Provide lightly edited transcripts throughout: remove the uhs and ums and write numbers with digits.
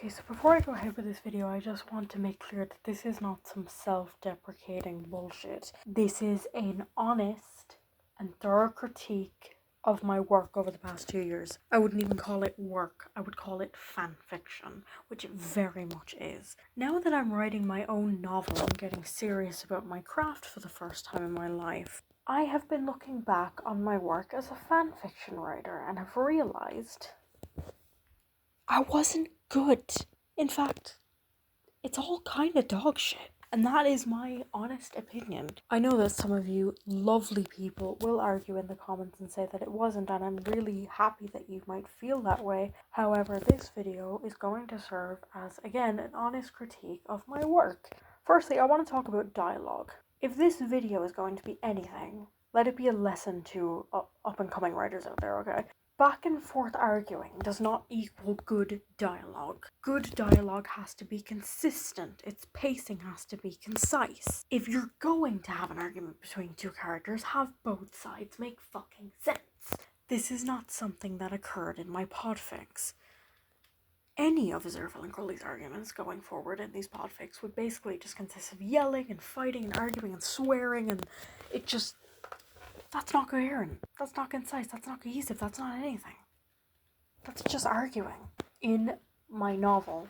Okay, so before I go ahead with this video, I just want to make clear that this is not some self-deprecating bullshit. This is an honest and thorough critique of my work over the past 2 years. I wouldn't even call it work, I would call it fan fiction, which it very much is. Now that I'm writing my own novel and getting serious about my craft for the first time in my life, I have been looking back on my work as a fan fiction writer and have realised I wasn't good. In fact, it's all kind of dog shit. And that is my honest opinion. I know that some of you lovely people will argue in the comments and say that it wasn't, and I'm really happy that you might feel that way. However, this video is going to serve as, again, an honest critique of my work. Firstly, I want to talk about dialogue. If this video is going to be anything, let it be a lesson to up-and-coming writers out there, okay? Back and forth arguing does not equal good dialogue. Good dialogue has to be consistent. Its pacing has to be concise. If you're going to have an argument between two characters, have both sides make fucking sense. This is not something that occurred in my podfics. Any of Zerfil and Crowley's arguments going forward in these podfics would basically just consist of yelling and fighting and arguing and swearing, and it just... that's not coherent, that's not concise, that's not cohesive, that's not anything. That's just arguing. In my novel,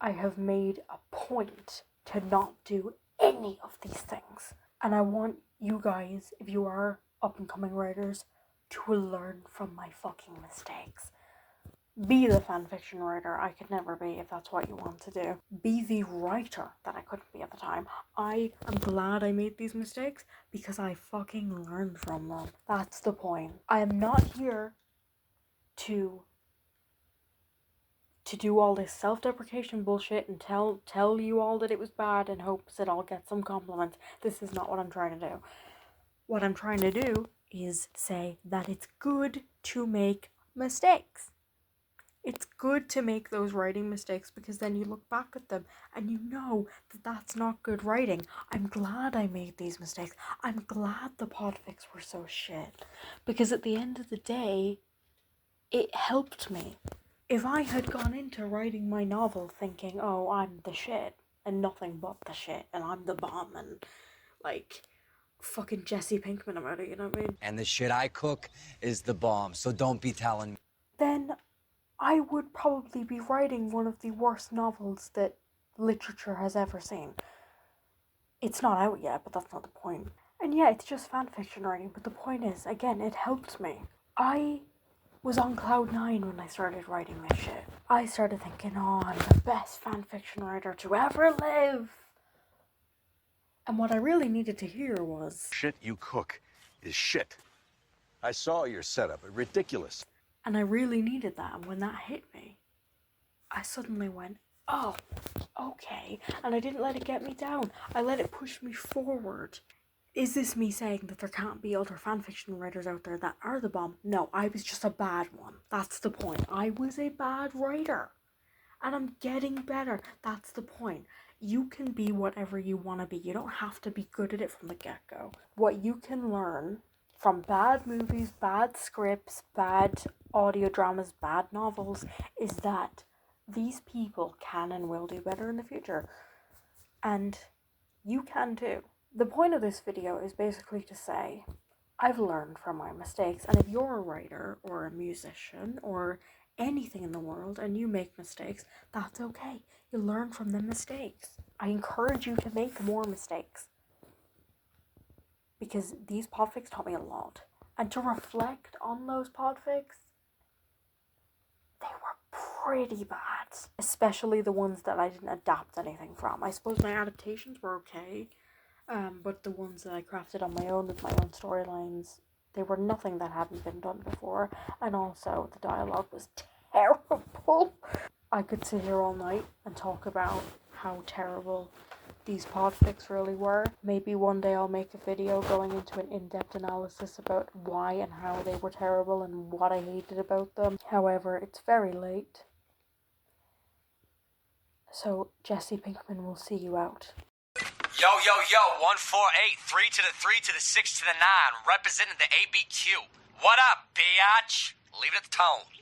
I have made a point to not do any of these things. And I want you guys, if you are up-and-coming writers, to learn from my fucking mistakes. Be the fanfiction writer I could never be if that's what you want to do. Be the writer that I couldn't be at the time. I am glad I made these mistakes because I fucking learned from them. That's the point. I am not here to do all this self-deprecation bullshit and tell you all that it was bad in hopes that I'll get some compliments. This is not what I'm trying to do. What I'm trying to do is say that it's good to make mistakes. It's good to make those writing mistakes because then you look back at them and you know that that's not good writing. I'm glad I made these mistakes. I'm glad the podfics were so shit. Because at the end of the day, it helped me. If I had gone into writing my novel thinking, oh, I'm the shit and nothing but the shit and I'm the bomb and like fucking Jesse Pinkman about it, you know what I mean? And the shit I cook is the bomb, so don't be telling me. Then I would probably be writing one of the worst novels that literature has ever seen. It's not out yet, but that's not the point. And yeah, it's just fanfiction writing, but the point is, again, it helped me. I was on cloud 9 when I started writing this shit. I started thinking, oh, I'm the best fanfiction writer to ever live. And what I really needed to hear was... shit you cook is shit. I saw your setup. Ridiculous. And I really needed that, and when that hit me, I suddenly went, oh, okay. And I didn't let it get me down. I let it push me forward. Is this me saying that there can't be other fanfiction writers out there that are the bomb? No, I was just a bad one. That's the point. I was a bad writer. And I'm getting better. That's the point. You can be whatever you want to be. You don't have to be good at it from the get-go. What you can learn from bad movies, bad scripts, bad audio dramas, bad novels, is that these people can and will do better in the future. And you can too. The point of this video is basically to say, I've learned from my mistakes, and if you're a writer or a musician or anything in the world and you make mistakes, that's okay. You learn from the mistakes. I encourage you to make more mistakes, because these podfics taught me a lot. And to reflect on those podfics, they were pretty bad. Especially the ones that I didn't adapt anything from. I suppose my adaptations were okay, but the ones that I crafted on my own with my own storylines, they were nothing that hadn't been done before. And also, the dialogue was terrible. I could sit here all night and talk about how terrible these podfics really were. Maybe one day I'll make a video going into an in-depth analysis about why and how they were terrible and what I hated about them. However, it's very late. So Jesse Pinkman will see you out. Yo, 148, 3 to the 3 to the 6 to the 9, representing the ABQ. What up, biatch? Leave it at the tone.